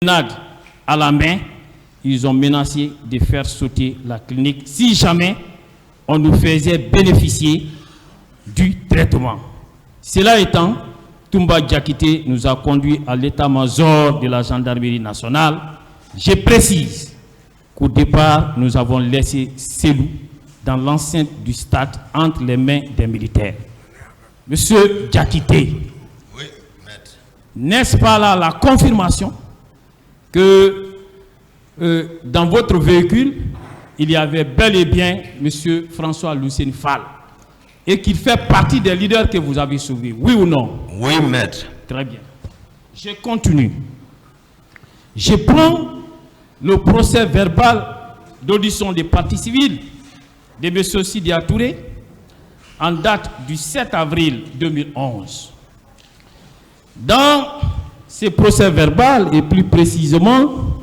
grenade à la main, ils ont menacé de faire sauter la clinique si jamais on nous faisait bénéficier du traitement. Cela étant, Toumba Diakité nous a conduits à l'état-major de la gendarmerie nationale. Je précise qu'au départ, nous avons laissé Selou dans l'enceinte du stade entre les mains des militaires. Monsieur Diakité, oui, maître. N'est-ce pas là la confirmation que dans votre véhicule, il y avait bel et bien M. François Lucien Fall et qu'il fait partie des leaders que vous avez sauvés, oui ou non? Oui, maître. Très bien. Je continue. Je prends le procès verbal d'audition des parties civiles de M. Sidia Touré en date du 7 avril 2011. Dans ce procès verbal, et plus précisément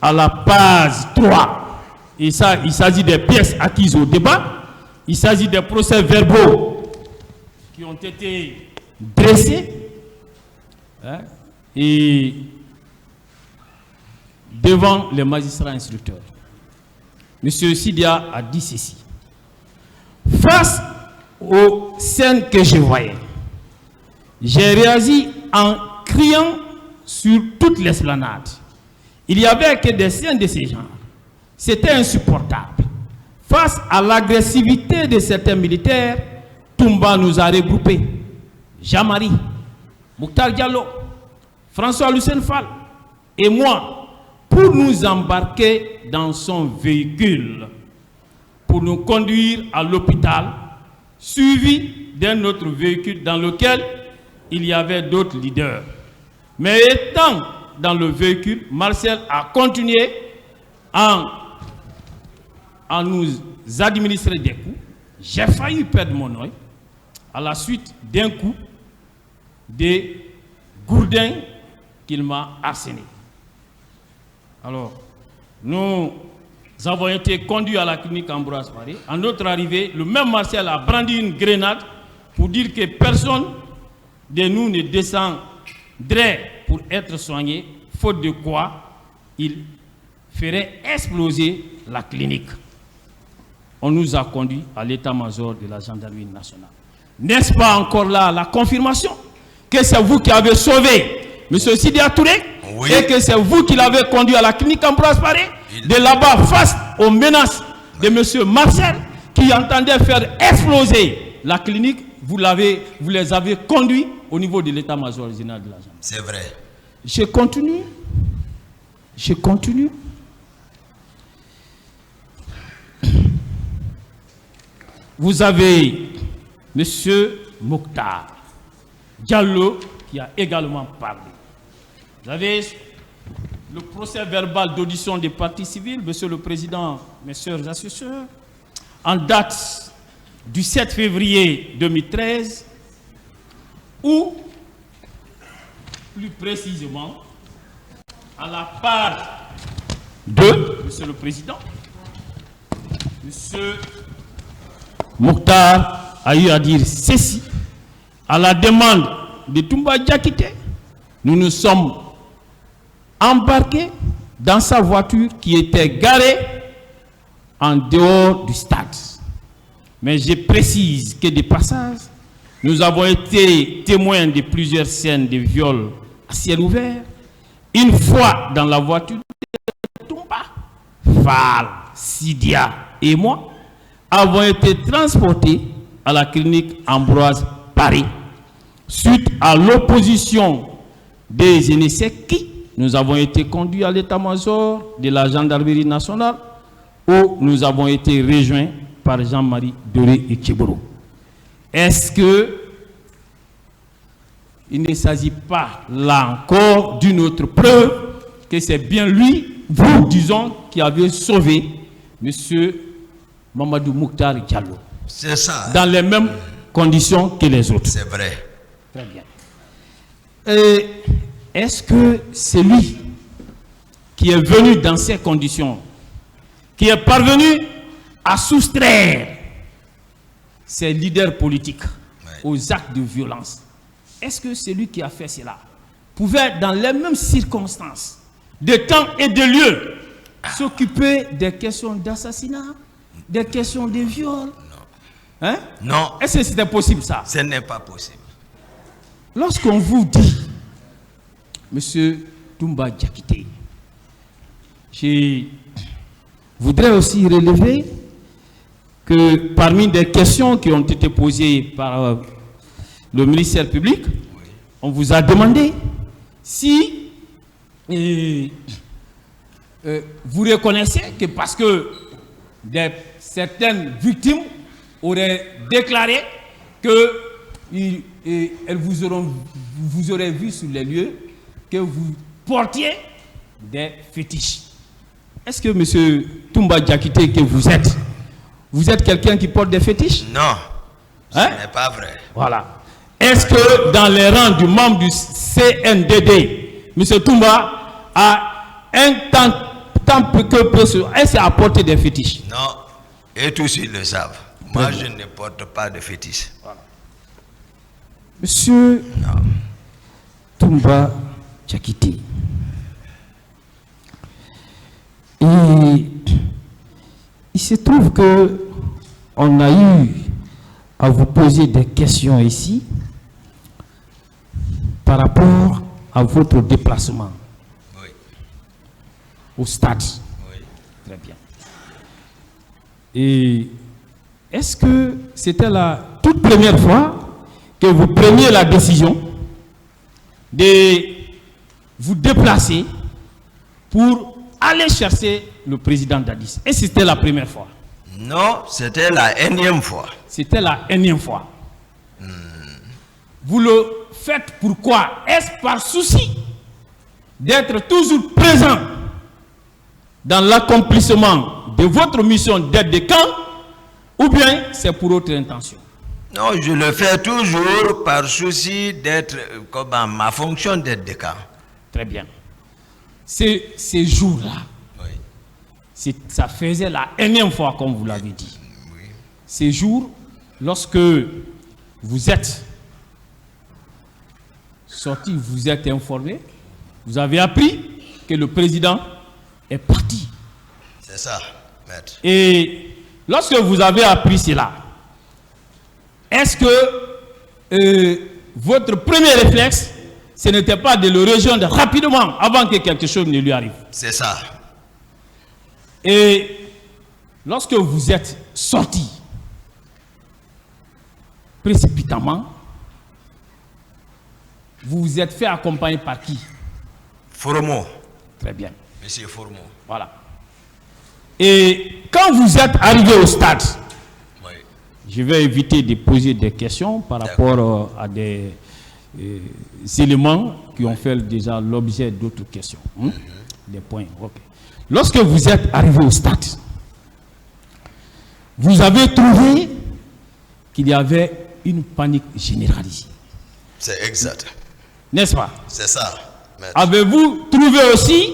à la page 3, il s'agit des pièces acquises au débat, il s'agit des procès verbaux qui ont été dressés et devant les magistrats instructeurs. Monsieur Sidia a dit ceci. Face aux scènes que je voyais, j'ai réagi en criant sur toute l'esplanade. Il n'y avait que des scènes de ce genre. C'était insupportable. Face à l'agressivité de certains militaires, Toumba nous a regroupés. Jean-Marie, Mouktar Diallo, François Lucien Fall et moi pour nous embarquer dans son véhicule, pour nous conduire à l'hôpital, suivi d'un autre véhicule dans lequel il y avait d'autres leaders. Mais étant dans le véhicule, Marcel a continué à nous administrer des coups. J'ai failli perdre mon œil à la suite d'un coup de gourdin qu'il m'a asséné. Alors, nous avons été conduits à la clinique Ambroise Paré. À notre arrivée, le même Marcel a brandi une grenade pour dire que personne de nous ne descendrait pour être soigné, faute de quoi il ferait exploser la clinique. On nous a conduits à l'état-major de la gendarmerie nationale. N'est-ce pas encore là la confirmation que c'est vous qui avez sauvé M. Sidia Touré, oui, et que c'est vous qui l'avez conduit à la clinique Ambroise Paré, de là-bas face aux menaces de M. Marcel qui entendait faire exploser la clinique, vous les avez conduits au niveau de l'état-major général de la gendarmerie. C'est vrai. Je continue. Je continue. Vous avez M. Mouktar Diallo qui a également parlé. Vous avez le procès verbal d'audition des parties civiles, Monsieur le Président, Messieurs les assesseurs, en date du 7 février 2013, où, plus précisément, à la page 2, Monsieur le Président, Monsieur Mouktar a eu à dire ceci. À la demande de Toumba Diakité, nous nous sommes embarqués dans sa voiture qui était garée en dehors du stade. Mais je précise que de passage, nous avons été témoins de plusieurs scènes de viol à ciel ouvert. Une fois dans la voiture de Toumba, Fall, Sidia et moi avons été transportés à la clinique Ambroise Paré. Suite à l'opposition des Eneseki, nous avons été conduits à l'état-major de la gendarmerie nationale où nous avons été rejoints par Jean-Marie Doré et Kiboro. Est-ce que il ne s'agit pas là encore d'une autre preuve que c'est bien lui, vous, disons, qui avez sauvé M. Mamadou Mouktar Diallo? C'est ça. Dans les mêmes conditions que les autres. C'est vrai. Très bien. Est-ce que c'est lui qui est venu dans ces conditions, qui est parvenu à soustraire ses leaders politiques aux actes de violence? Est-ce que c'est lui qui a fait cela pouvait, dans les mêmes circonstances, de temps et de lieu, s'occuper des questions d'assassinat, des questions de viol. Hein? Non. Est-ce que c'était possible ça? Ce n'est pas possible. Lorsqu'on vous dit, Monsieur Toumba Diakité, je voudrais aussi relever que parmi des questions qui ont été posées par le ministère public, on vous a demandé si vous reconnaissez que parce que certaines victimes auraient déclaré que elles vous auraient vu sur les lieux, que vous portiez des fétiches. Est-ce que M. Toumba Diakité, que vous êtes quelqu'un qui porte des fétiches? Non, ce Hein? n'est pas vrai. Voilà. Est-ce que dans les rangs du membre du CNDD, M. Toumba a un tant que peu, est-ce qu'il a porté des fétiches? Non, et tous ils le savent. Moi, je ne porte pas de fétiche. Voilà. Monsieur Toumba Diakité, il se trouve que on a eu à vous poser des questions ici par rapport à votre déplacement au stade. Oui. Très bien. Et est-ce que c'était la toute première fois que vous preniez la décision de vous déplacer pour aller chercher le président Dadis? Et c'était la première fois? Non, c'était la énième fois. C'était la énième fois. Vous le faites pourquoi? Est-ce par souci d'être toujours présent dans l'accomplissement de votre mission d'aide de camp, ou bien c'est pour autre intention? Non, je le fais toujours par souci d'être comme ma fonction d'aide de camp. Très bien. Ces jours-là, ça faisait la énième fois, comme vous l'avez dit. Oui. Ces jours, lorsque vous êtes sorti, vous êtes informé, vous avez appris que le président est parti. C'est ça, maître. Et lorsque vous avez appris cela, est-ce que votre premier réflexe, ce n'était pas de le rejoindre rapidement avant que quelque chose ne lui arrive? C'est ça. Et lorsque vous êtes sorti précipitamment, vous vous êtes fait accompagner par qui? Formo. Très bien. Monsieur Formo. Voilà. Et quand vous êtes arrivé au stade, Oui. je vais éviter de poser des questions par rapport à des éléments qui ont fait déjà l'objet d'autres questions. Des points. Ok. Lorsque vous êtes arrivé au stade, vous avez trouvé qu'il y avait une panique généralisée. C'est exact. N'est-ce pas? C'est ça, maître. Avez-vous trouvé aussi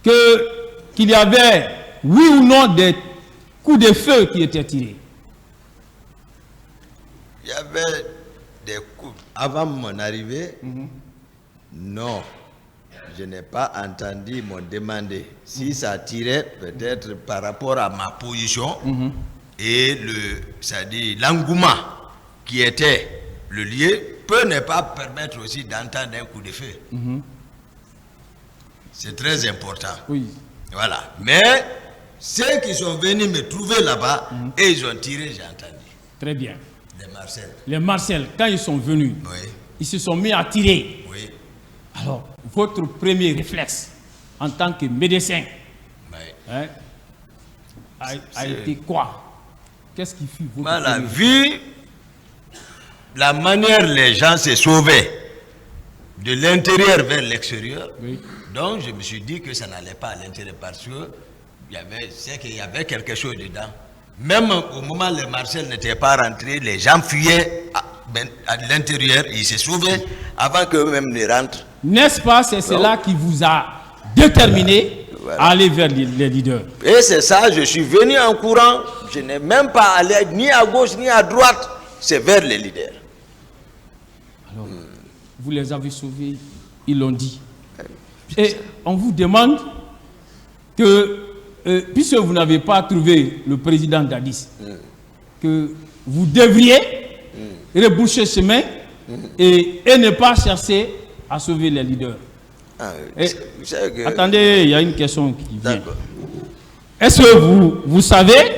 qu'il y avait, oui ou non, des coups de feu qui étaient tirés? Il y avait des coups. Avant mon arrivée, non. Je n'ai pas entendu m'en demander. Si ça tirait, peut-être par rapport à ma position et c'est-à-dire l'engouement qui était le lieu, peut ne pas permettre aussi d'entendre un coup de feu. C'est très important. Oui. Voilà. Mais ceux qui sont venus me trouver là-bas, et ils ont tiré, j'ai entendu. Très bien. Les Marcel. Les Marcel, quand ils sont venus, Oui. ils se sont mis à tirer. Oui. Alors, votre premier réflexe en tant que médecin Oui. hein, a été quoi? Qu'est-ce qui fut votre Voilà, premier vu la manière les gens se sauvaient de l'intérieur vers l'extérieur, Oui. donc je me suis dit que ça n'allait pas à l'intérieur parce que c'est qu'il y avait quelque chose dedans. Même au moment où les Marcel n'étaient pas rentrés, les gens fuyaient à l'intérieur, ils se sauvaient avant qu'eux-mêmes ne rentrent. N'est-ce pas? C'est cela qui vous a déterminé à aller vers les leaders. Et c'est ça, je suis venu en courant, je n'ai même pas allé ni à gauche ni à droite, c'est vers les leaders. Alors, vous les avez sauvés, ils l'ont dit. Et on vous demande que, puisque vous n'avez pas trouvé le président Dadis, que vous devriez reboucher chemin et ne pas chercher à sauver les leaders. Attendez, il y a une question qui vient. Est-ce que vous savez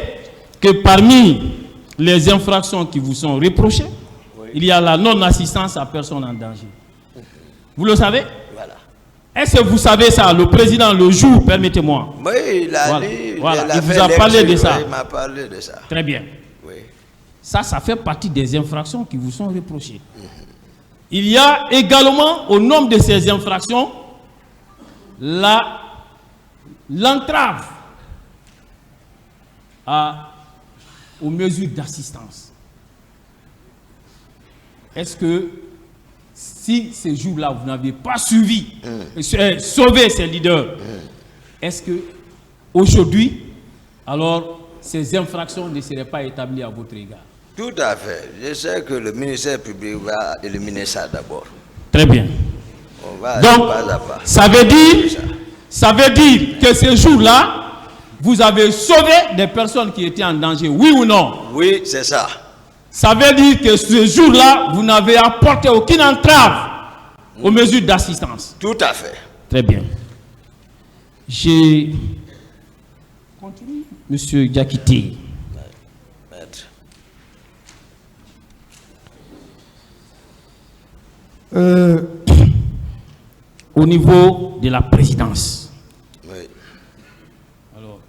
que parmi les infractions qui vous sont reprochées, il y a la non-assistance à personne en danger? Vous le savez? Voilà. Est-ce que vous savez ça, le président, le jour, permettez-moi? Oui, il a dit, il vous a parlé de ça. Il m'a parlé de ça. Très bien. Oui. Ça fait partie des infractions qui vous sont reprochées. Il y a également, au nombre de ces infractions, l'entrave aux mesures d'assistance. Est-ce que si ces jours-là, vous n'avez pas suivi, sauvé ces leaders, est-ce que aujourd'hui, alors, ces infractions ne seraient pas établies à votre égard? Tout à fait. Je sais que le ministère public va éliminer ça d'abord. Très bien. On va donc, pas à pas. Ça veut dire que ces jours-là, vous avez sauvé des personnes qui étaient en danger, oui ou non? Oui, c'est ça. Ça veut dire que ce jour-là, vous n'avez apporté aucune entrave aux mesures d'assistance. Tout à fait. Très bien. J'ai... Continue, Monsieur Diakité. Maître. Au niveau de la présidence. Oui. Alors,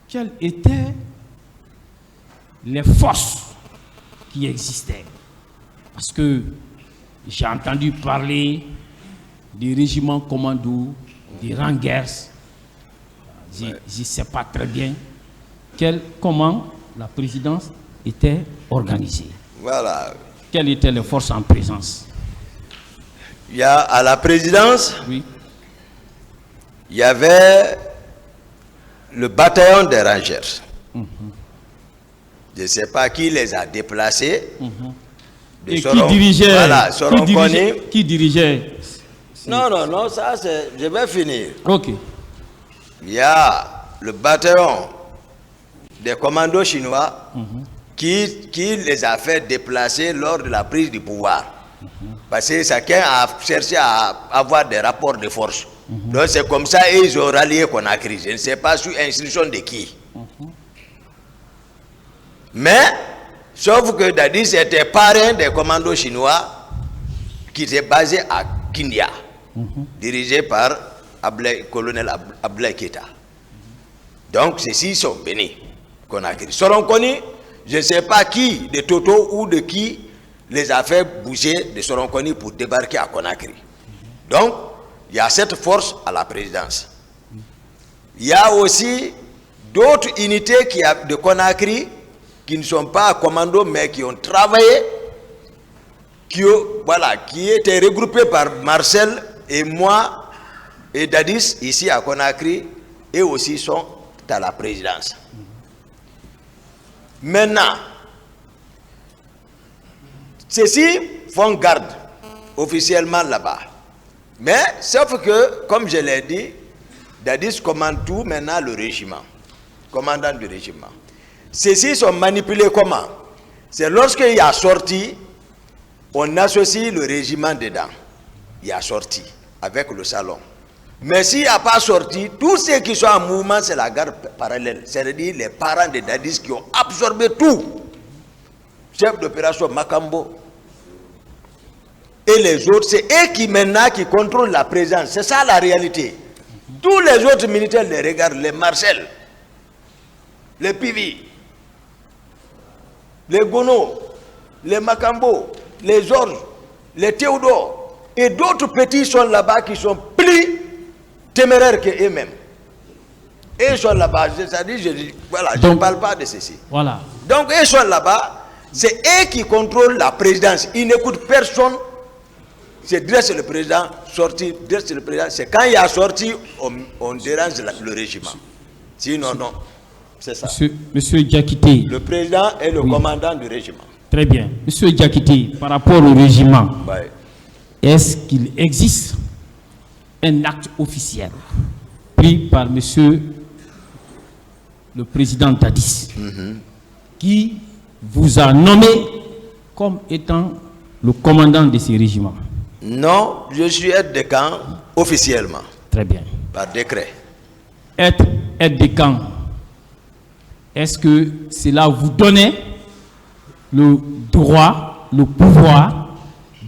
quelles étaient les forces qui existaient? Parce que j'ai entendu parler des régiments commando, des Rangers. Je ne sais pas très bien comment la présidence était organisée. Voilà. Quelles étaient les forces en présence? Il y a à la présidence, oui. Il y avait le bataillon des Rangers. Je ne sais pas qui les a déplacés. Et qui dirigeait? Voilà, qui dirigeait? Non, ça c'est... Je vais finir. Ok. Il y a le bataillon des commandos chinois qui les a fait déplacer lors de la prise du pouvoir. Parce que chacun a cherché à avoir des rapports de force. Donc c'est comme ça ils ont rallié Conakry. Je ne sais pas sous instruction de qui. Mais, sauf que Dadis était parrain des commandos chinois qui étaient basés à Kindia, dirigé par colonel Abdoulaye Keïta. Donc, ceux-ci sont bénis. Conakry. Selon Koni, je ne sais pas qui, de Toto ou de qui, les a fait bouger de Soronkoni pour débarquer à Conakry. Donc, il y a cette force à la présidence. Il y a aussi d'autres unités de Conakry qui ne sont pas à commando, mais qui ont travaillé, qui étaient regroupés par Marcel et moi et Dadis ici à Conakry, et aussi sont à la présidence. Maintenant, ceux-ci font garde officiellement là-bas. Mais, sauf que, comme je l'ai dit, Dadis commande tout maintenant le régiment. Commandant du régiment. Ceux-ci sont manipulés comment? C'est lorsqu'il y a sorti, on associe le régiment dedans. Il y a sorti avec le salon. Mais s'il n'y a pas sorti, tous ceux qui sont en mouvement, c'est la garde parallèle. C'est-à-dire les parents de Dadis qui ont absorbé tout. Chef d'opération Makambo et les autres, c'est eux qui maintenant qui contrôlent la présence. C'est ça la réalité. Tous les autres militaires les regardent, les Marcel, les Pivi, les Gono, les Makambo, les Georges, les Théodore et d'autres petits sont là-bas qui sont plus téméraires qu'eux-mêmes. Et ils sont là-bas, c'est-à-dire, je ne parle pas de ceci. Voilà. Donc, ils sont là-bas, c'est eux qui contrôlent la présidence. Ils n'écoutent personne. C'est dresse le président, sorti, dresse le président. C'est quand il a sorti, on dérange le régiment. Sinon, non. C'est ça. Monsieur Diakité. Le président est le commandant du régiment. Très bien. Monsieur Diakité, par rapport au régiment, est-ce qu'il existe un acte officiel pris par monsieur le président Dadis, qui vous a nommé comme étant le commandant de ces régiments? Non, je suis aide de camp officiellement. Très bien. Par décret. Être aide de camp, est-ce que cela vous donnait le droit, le pouvoir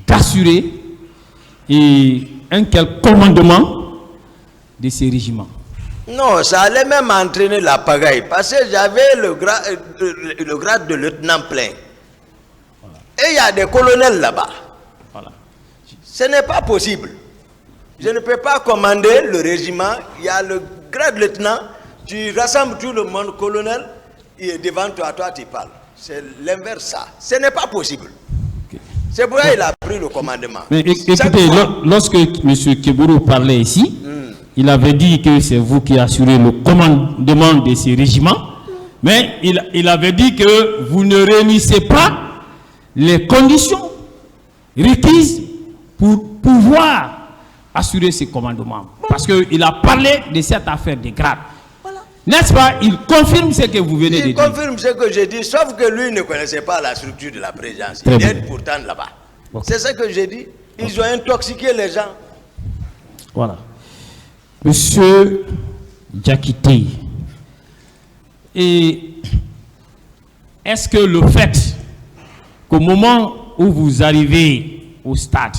d'assurer un quel commandement de ces régiments? Non, ça allait même entraîner la pagaille, parce que j'avais le grade de lieutenant plein. Voilà. Et il y a des colonels là-bas. Voilà. Ce n'est pas possible. Je ne peux pas commander le régiment, il y a le grade de lieutenant, tu rassembles tout le monde, colonel, et devant toi, tu parles. C'est l'inverse ça. Ce n'est pas possible. Okay. C'est pourquoi il a pris le commandement. Mais écoutez, lorsque M. Keburu parlait ici, il avait dit que c'est vous qui assurez le commandement de ces régiments, mais il avait dit que vous ne réunissez pas les conditions requises pour pouvoir assurer ces commandements. Parce qu'il a parlé de cette affaire de grade. Voilà. N'est-ce pas? Il confirme ce que vous venez de dire. Il confirme ce que j'ai dit, sauf que lui ne connaissait pas la structure de la présidence. Il est pourtant là-bas. Okay. C'est ce que j'ai dit. Ils ont intoxiqué les gens. Voilà. Monsieur Diakité, est-ce que le fait qu'au moment où vous arrivez au stade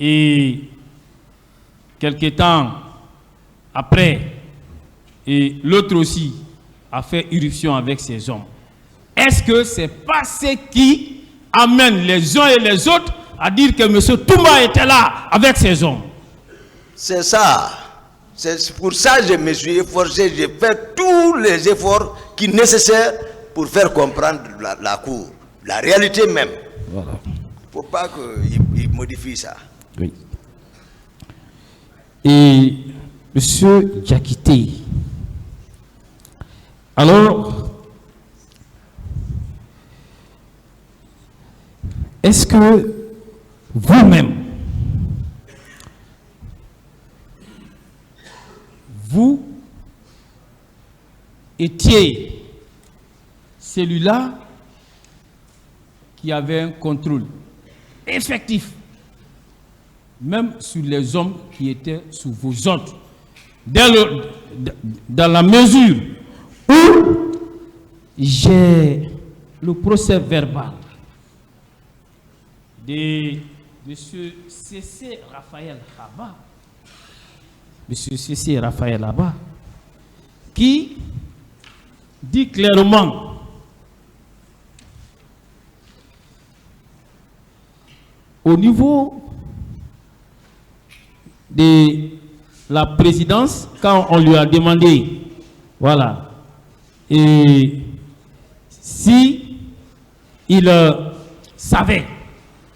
et quelque temps après, et l'autre aussi a fait irruption avec ses hommes, est-ce que c'est pas ce qui amène les uns et les autres à dire que M. Toumba était là avec ses hommes? C'est ça. C'est pour ça que je me suis efforcé, j'ai fait tous les efforts qui sont nécessaires pour faire comprendre la cour, la réalité même. Voilà. Il ne faut pas qu'il modifie ça. Oui. Et M. Diakité, alors, est-ce que vous-même, vous étiez celui-là qui avait un contrôle effectif, même sur les hommes qui étaient sous vos ordres, dans la mesure où j'ai le procès verbal de M. C.C. Raphaël Haba, M. C.C. Raphaël Haba, qui dit clairement au niveau de la présidence, quand on lui a demandé, voilà, et si il savait,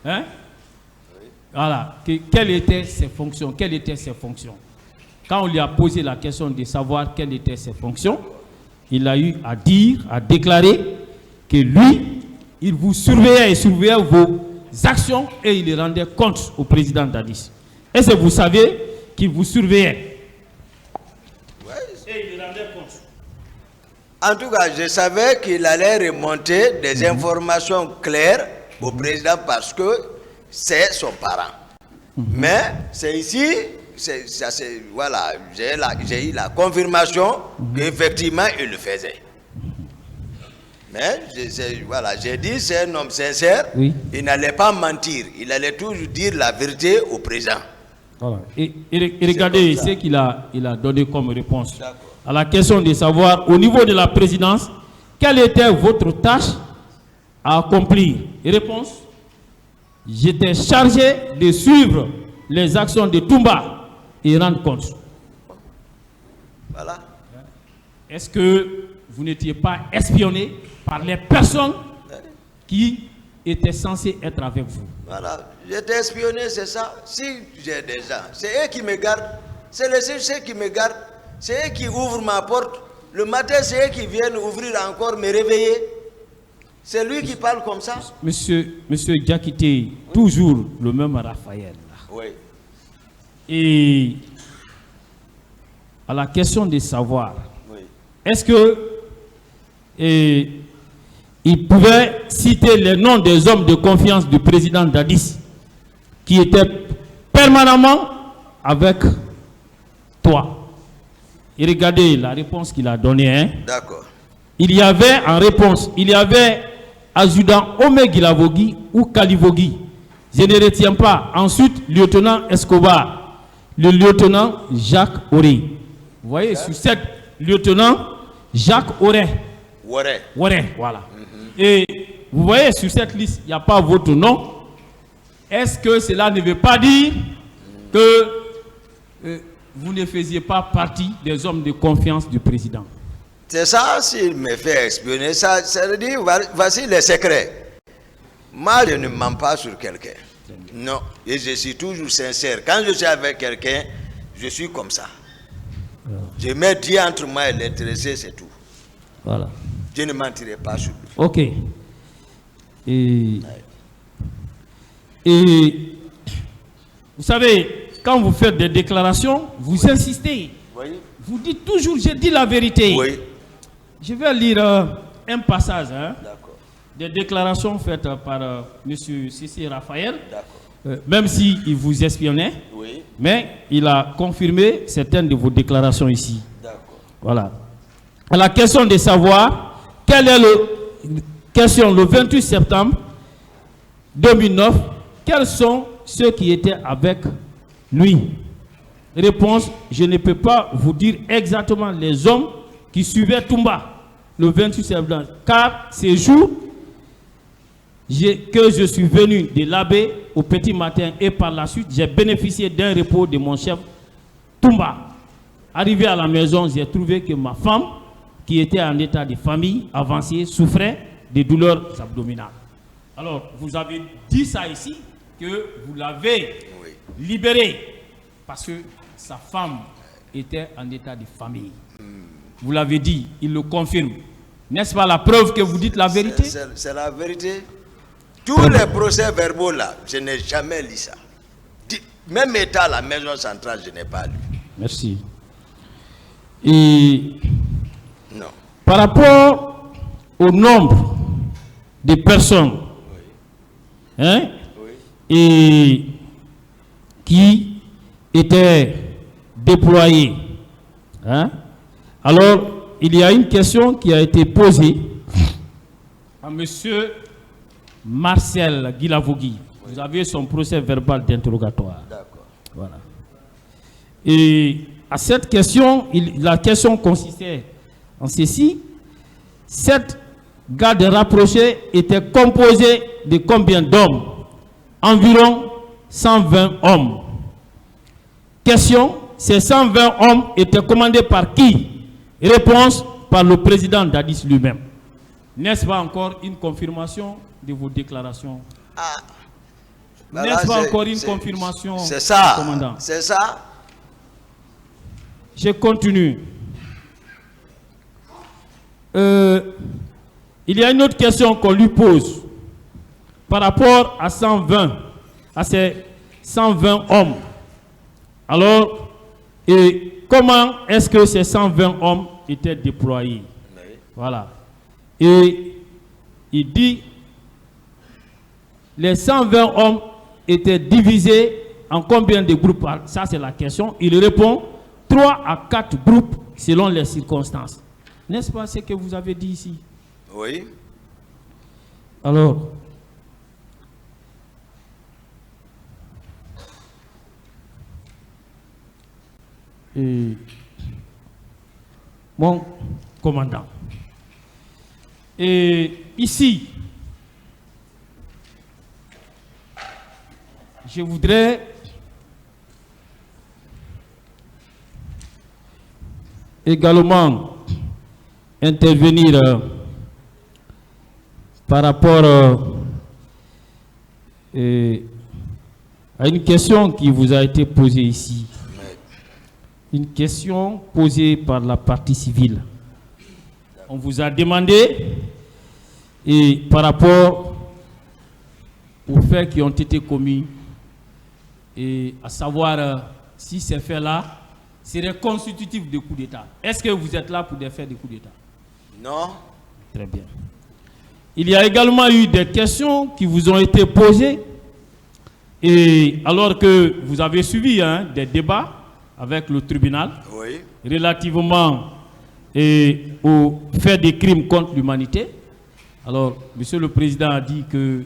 hein, voilà, quelles étaient ses fonctions, Quand on lui a posé la question de savoir quelles étaient ses fonctions, il a eu à dire, à déclarer que lui, il vous surveillait et surveillait vos actions et il rendait compte au président Dadis. Est-ce que vous savez qu'il vous surveillait? Oui. Et il rendait compte. En tout cas, je savais qu'il allait remonter des informations claires au président parce que c'est son parent. Mais c'est ici, voilà, j'ai eu la confirmation qu'effectivement il le faisait. Mais voilà, j'ai dit c'est un homme sincère, oui. Il n'allait pas mentir, il allait toujours dire la vérité au président. Voilà. Et regardez ce qu'il a donné comme réponse à la question de savoir au niveau de la présidence, quelle était votre tâche à accomplir? Réponse: j'étais chargé de suivre les actions de Toumba et rendre compte. Voilà. Est-ce que vous n'étiez pas espionné par les personnes qui étaient censées être avec vous? Voilà, j'étais espionné, c'est ça. Si j'ai des gens, c'est eux qui me gardent, c'est ceux qui me gardent, c'est eux qui ouvrent ma porte. Le matin, c'est eux qui viennent ouvrir encore, me réveiller. C'est lui qui parle comme ça. Monsieur Diakité, toujours le même Raphaël. Oui. Et à la question de savoir, Oui. est-ce que il pouvait citer les noms des hommes de confiance du président Dadis qui étaient permanemment avec toi? Et regardez la réponse qu'il a donnée. Hein. D'accord. Il y avait en réponse, il y avait adjudant Omé Guilavogui ou Kalivogui. Je ne retiens pas. Ensuite, lieutenant Escobar, le lieutenant Jacques Auré. Vous voyez, sur cette lieutenant Jacques Auré. Ouais. Voilà. Et vous voyez, sur cette liste, il n'y a pas votre nom. Est-ce que cela ne veut pas dire que vous ne faisiez pas partie des hommes de confiance du président? C'est ça, s'il me fait espionner, ça veut dire, voici les secrets. Moi, je ne mens pas sur quelqu'un. Non, et je suis toujours sincère. Quand je suis avec quelqu'un, je suis comme ça. Je mets Dieu entre moi et l'intéressé, c'est tout. Voilà. Je ne mentirai pas sur lui. Ok. Et vous savez, quand vous faites des déclarations, vous insistez. Oui. Vous dites toujours, j'ai dit la vérité. Oui. Je vais lire un passage D'accord. des déclarations faites par M. Sissi Raphaël, D'accord. même s'il vous espionnait, Oui. mais il a confirmé certaines de vos déclarations ici. D'accord. Voilà. À la question de savoir, quelle est le 28 septembre 2009, quels sont ceux qui étaient avec lui? Réponse, je ne peux pas vous dire exactement les hommes qui suivaient Toumba le 28 septembre, car ces jours que je suis venu de l'abbé au petit matin et par la suite, j'ai bénéficié d'un repos de mon chef Toumba. Arrivé à la maison, j'ai trouvé que ma femme, qui était en état de famille avancée, souffrait de douleurs abdominales. Alors, vous avez dit ça ici, que vous l'avez libéré parce que sa femme était en état de famille. Vous l'avez dit, il le confirme. N'est-ce pas la preuve que vous dites la vérité? C'est la vérité. Tous les procès-verbaux là, je n'ai jamais lu ça. Même état à la maison centrale, je n'ai pas lu. Merci. Et non. Par rapport au nombre de personnes et qui étaient déployées, alors il y a une question qui a été posée à M. Marcel Guilavogui. Vous avez son procès verbal d'interrogatoire. D'accord. Voilà. Et à cette question, la question consistait en ceci: cette garde rapprochée était composée de combien d'hommes? Environ 120 hommes. Question: ces 120 hommes étaient commandés par qui? Réponse: par le président Dadis lui-même. N'est-ce pas encore une confirmation de vos déclarations? N'est-ce pas encore une confirmation? C'est ça, commandant? C'est ça. Je continue. Il y a une autre question qu'on lui pose par rapport à ces 120 hommes. Alors, comment est-ce que ces 120 hommes étaient déployés? Oui. Voilà. Et il dit, les 120 hommes étaient divisés en combien de groupes? Ça, c'est la question. Il répond, 3 à 4 groupes selon les circonstances. N'est-ce pas ce que vous avez dit ici? Oui. Alors, mon commandant, et ici, je voudrais également intervenir par rapport à une question qui vous a été posée ici. Une question posée par la partie civile. On vous a demandé, et par rapport aux faits qui ont été commis, et à savoir si ces faits-là seraient constitutifs de coup d'État. Est-ce que vous êtes là pour des faits de coup d'État? Non. Très bien. Il y a également eu des questions qui vous ont été posées, et alors que vous avez suivi des débats avec le tribunal relativement aux faits de crimes contre l'humanité. Alors, Monsieur le Président a dit que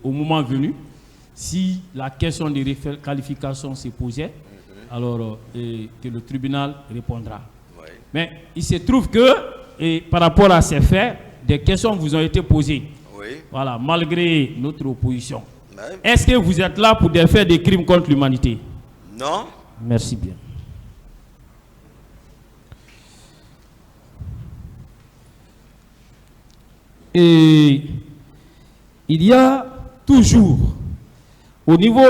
au moment venu, si la question de qualification se posait, alors que le tribunal répondra. Oui. Mais il se trouve que par rapport à ces faits, des questions vous ont été posées. Oui. Voilà, malgré notre opposition. Oui. Est-ce que vous êtes là pour des faits de crimes contre l'humanité? Non. Merci bien. Et il y a toujours, au niveau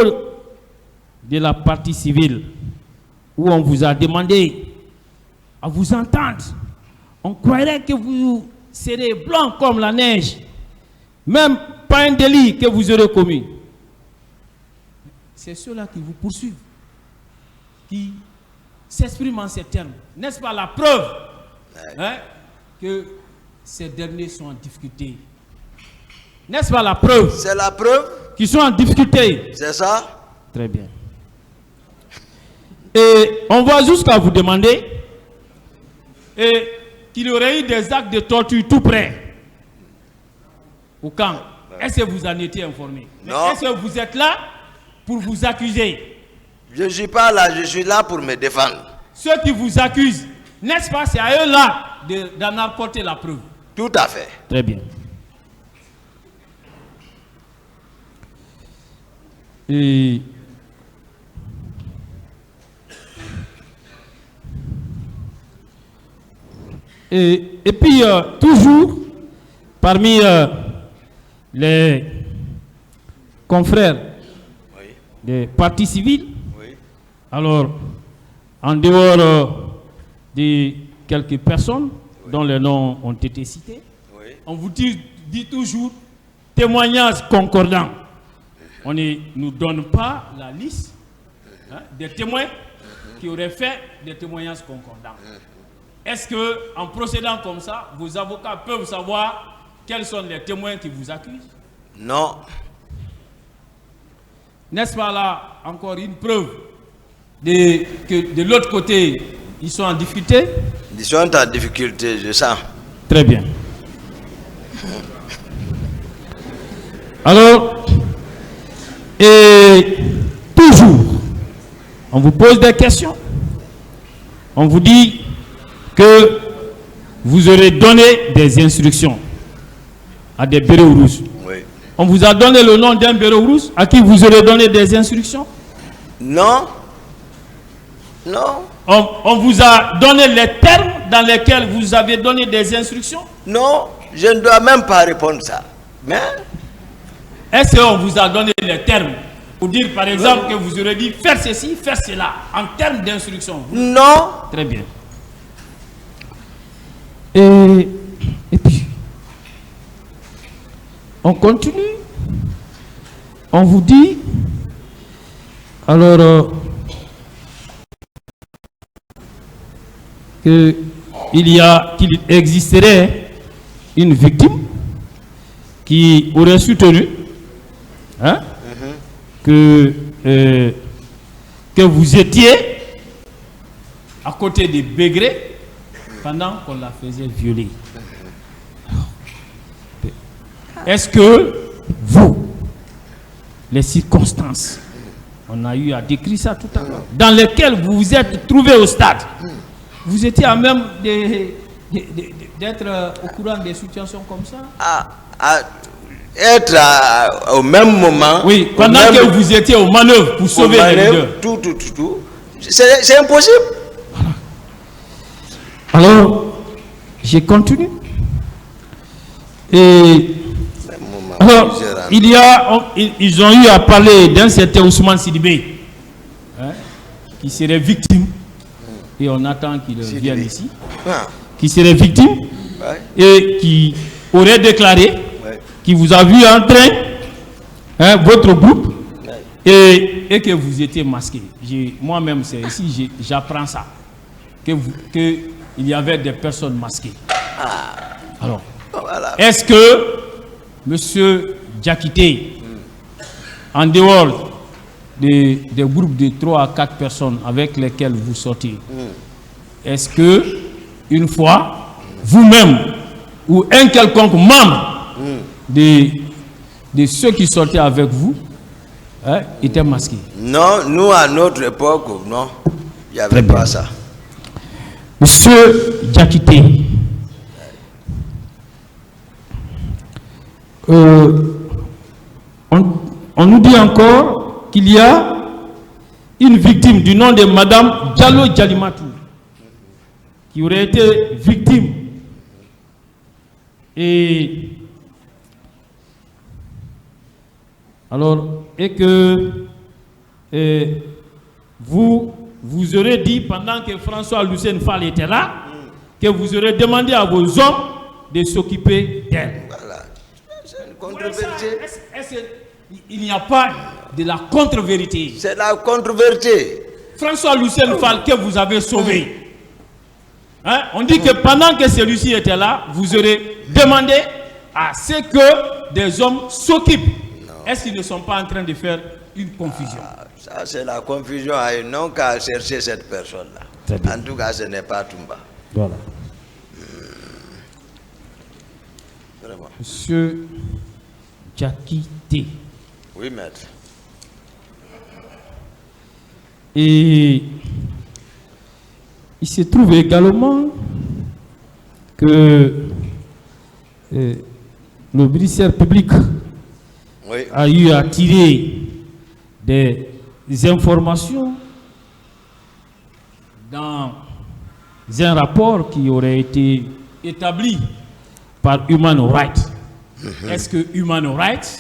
de la partie civile, où on vous a demandé à vous entendre, on croirait que vous serez blanc comme la neige, même pas un délit que vous aurez commis. C'est ceux-là qui vous poursuivent, qui s'expriment en ces termes. N'est-ce pas la preuve que ces derniers sont en difficulté? N'est-ce pas la preuve? C'est la preuve qu'ils sont en difficulté. C'est ça? Très bien. Et on va jusqu'à vous demander qu'il y aurait eu des actes de torture tout près au camp. Est-ce que vous en étiez informé? Non. Est-ce que vous êtes là pour vous accuser? Je ne suis pas là, je suis là pour me défendre. Ceux qui vous accusent, n'est-ce pas, c'est à eux là d'en apporter la preuve. Tout à fait. Très bien. Et puis, toujours, parmi les confrères des partis civils, alors, en dehors de quelques personnes dont les noms ont été cités, on vous dit toujours témoignages concordants. On ne nous donne pas la liste des témoins qui auraient fait des témoignages concordants. Est-ce que, en procédant comme ça, vos avocats peuvent savoir quels sont les témoins qui vous accusent? Non. N'est-ce pas là encore une preuve que de l'autre côté, ils sont en difficulté? Ils sont en difficulté, je sens. Très bien. Alors, et toujours, on vous pose des questions. On vous dit que vous aurez donné des instructions à des bureaux rouges. Oui. On vous a donné le nom d'un bureau rouge à qui vous aurez donné des instructions? Non. Non. On vous a donné les termes dans lesquels vous avez donné des instructions? Non, je ne dois même pas répondre ça. Mais est-ce qu'on vous a donné les termes pour dire par exemple que vous aurez dit faire ceci, faire cela en termes d'instruction? Non. Très bien. Et puis, on continue. On vous dit, alors, qu'il existerait une victime qui aurait soutenu que vous étiez à côté des Bégrés pendant qu'on la faisait violer. Est-ce que vous, les circonstances, on a eu à décrire ça tout à l'heure, dans lesquelles vous vous êtes trouvé au stade, vous étiez à même d'être au courant des situations comme ça? Être au même moment. Oui, pendant que vous étiez aux manœuvres pour sauver les leaders. Tout. C'est impossible. Voilà. Alors, j'ai continué. Et alors, ils ont eu à parler d'un certain Ousmane Sidibé, qui serait victime, et on attend qu'il vienne ici, qui serait victime, et qui aurait déclaré qu'il vous a vu en train, votre groupe, et et que vous étiez masqué. Moi-même, c'est ici, j'apprends ça. Que il y avait des personnes masquées. Alors, Voilà. est-ce que M. Diakité, en dehors des groupes de 3 à 4 personnes avec lesquels vous sortez, est-ce que une fois, vous-même ou un quelconque membre de ceux qui sortaient avec vous étaient masqués? Non, nous à notre époque, non, il n'y avait pas ça. Monsieur Diakité, on nous dit encore qu'il y a une victime du nom de Madame Diallo Dialimatou qui aurait été victime. Et alors, et que vous aurez dit pendant que François Lucien Fall était là, que vous aurez demandé à vos hommes de s'occuper d'elle. Voilà. C'est une contre-vérité. Il n'y a pas de la contre-vérité. C'est la contre-vérité. François Lucien Fall que vous avez sauvé. On dit que pendant que celui-ci était là, vous aurez demandé à ce que des hommes s'occupent. Est-ce qu'ils ne sont pas en train de faire une confusion? Ça, c'est la confusion. Ils n'ont qu'à chercher cette personne-là. En tout cas, ce n'est pas Toumba. Voilà. Vraiment. Monsieur Diakité. Oui, maître. Et il se trouve également que le ministère public a eu à tirer des informations dans un rapport qui aurait été établi par Human Rights. Est-ce que Human Rights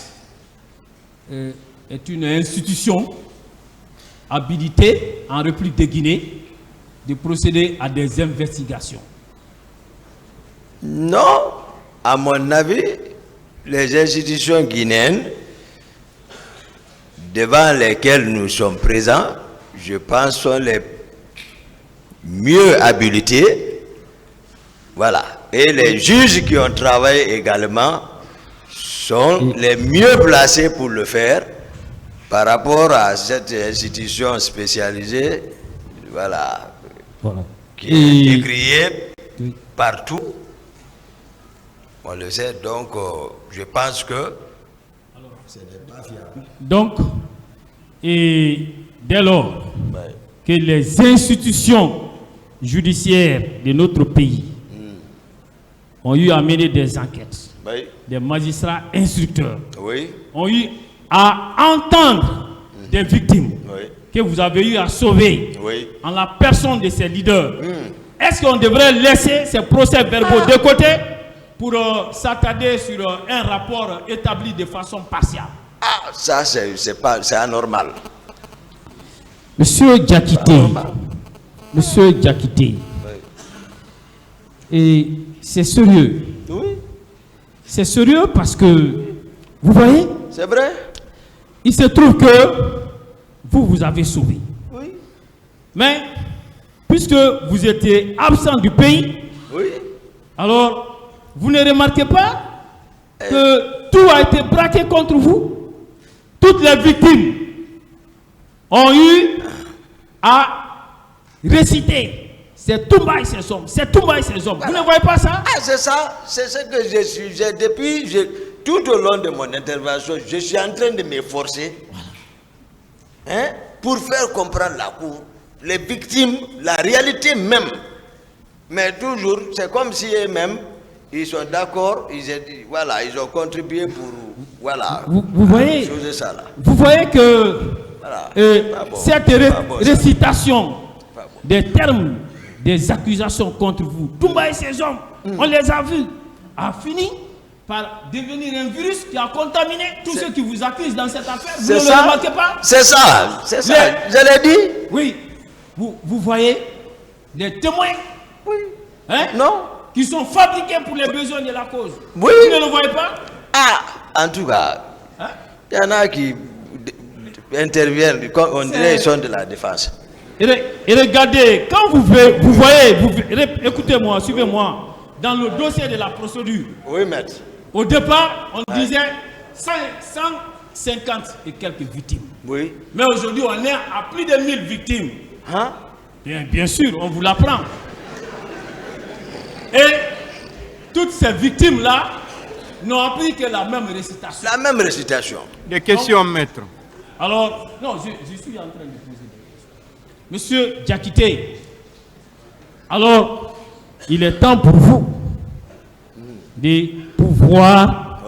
est une institution habilitée en République de Guinée de procéder à des investigations? Non, à mon avis, les institutions guinéennes devant lesquelles nous sommes présents, je pense, sont les mieux habilités. Voilà. Et les juges qui ont travaillé également sont les mieux placés pour le faire par rapport à cette institution spécialisée, voilà, qui est décriée partout. On le sait, donc je pense que ce n'est pas fiable. Donc, et dès lors que les institutions judiciaires de notre pays ont eu à mener des enquêtes, des magistrats instructeurs ont eu à entendre des victimes que vous avez eu à sauver en la personne de ces leaders, est-ce qu'on devrait laisser ces procès-verbaux de côté pour s'attarder sur un rapport établi de façon partielle? Ah, ça c'est anormal. Monsieur Diakité, et c'est sérieux. Oui. C'est sérieux parce que, vous voyez, c'est vrai. Il se trouve que vous avez sauvé. Oui. Mais, puisque vous étiez absent du pays, alors, vous ne remarquez pas que tout a été braqué contre vous? Toutes les victimes ont eu à réciter. C'est Toumba et ses hommes. C'est Toumba et ses hommes. Voilà. Vous ne voyez pas ça? Ah, c'est ça. C'est ce que je suis. Tout au long de mon intervention, je suis en train de m'efforcer pour faire comprendre la Cour, les victimes, la réalité même. Mais toujours, c'est comme si eux-mêmes, ils sont d'accord, ils ont contribué pour, vous voyez, ça, là. Vous voyez que cette récitation des termes, des accusations contre vous, Toumba et ses hommes, on les a vus, a fini par devenir un virus qui a contaminé tous ceux qui vous accusent dans cette affaire. Vous ne le remarquez pas? C'est ça, c'est ça. Je l'ai dit. Oui. Vous voyez des témoins non, qui sont fabriqués pour les besoins de la cause. Oui. Vous ne le voyez pas? Ah, en tout cas, il y en a qui, interviennent, on dirait qu'ils sont de la défense. Et regardez, quand vous voyez, écoutez-moi, suivez-moi, dans le dossier de la procédure. Oui, maître. Au départ, on disait 150 et quelques victimes. Oui. Mais aujourd'hui, on est à plus de 1000 victimes. Hein? Bien sûr, on vous l'apprend. Et toutes ces victimes-là n'ont appris que la même récitation. La même récitation. Des questions, maître. Alors, non, je suis en train de poser des questions. Monsieur Diakité, alors, il est temps pour vous de pouvoir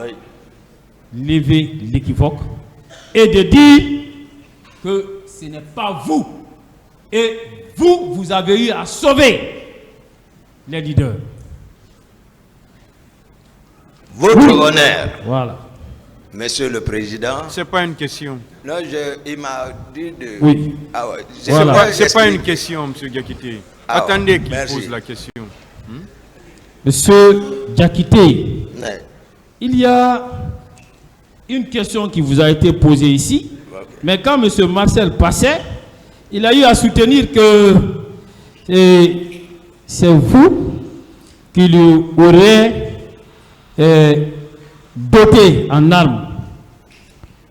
lever l'équivoque et de dire que ce n'est pas vous. Et vous avez eu à sauver les leaders. Votre honneur. Voilà. Monsieur le Président. C'est pas une question. Non, il m'a dit de... Oui. Ah ouais. Voilà. C'est pas une question, monsieur Diakité. Attendez qu'il pose la question. Monsieur Diakité, Ouais. il y a une question qui vous a été posée ici, mais quand monsieur Marcel passait, il a eu à soutenir que c'est vous qui lui aurez doté en armes.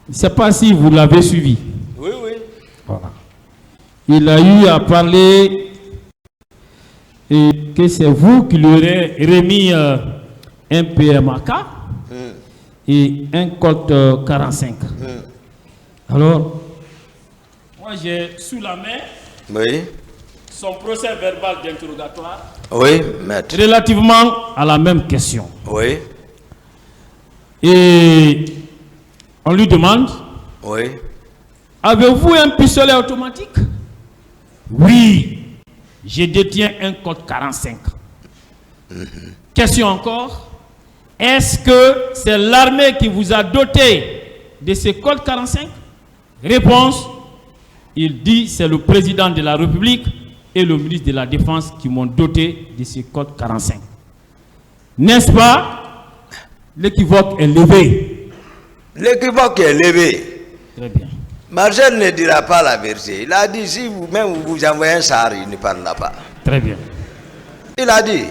Je ne sais pas si vous l'avez suivi. Oui, oui. Voilà. Il a eu à parler que c'est vous qui lui aurez remis un PMAK et un Colt 45. Alors, moi j'ai sous la main son procès verbal d'interrogatoire. Oui, maître. Relativement à la même question. Oui. Et on lui demande, Oui. avez-vous un pistolet automatique? Oui, je détiens un Colt 45. Question encore, est-ce que c'est l'armée qui vous a doté de ce Colt 45? Réponse, il dit c'est le président de la République et le ministre de la Défense qui m'ont doté de ce Colt 45. N'est-ce pas? L'équivoque est levé. L'équivoque est levé. Très bien. Marcel ne dira pas la vérité. Il a dit, si vous-même vous envoyez un sar, il ne parlera pas. Très bien. Il a dit.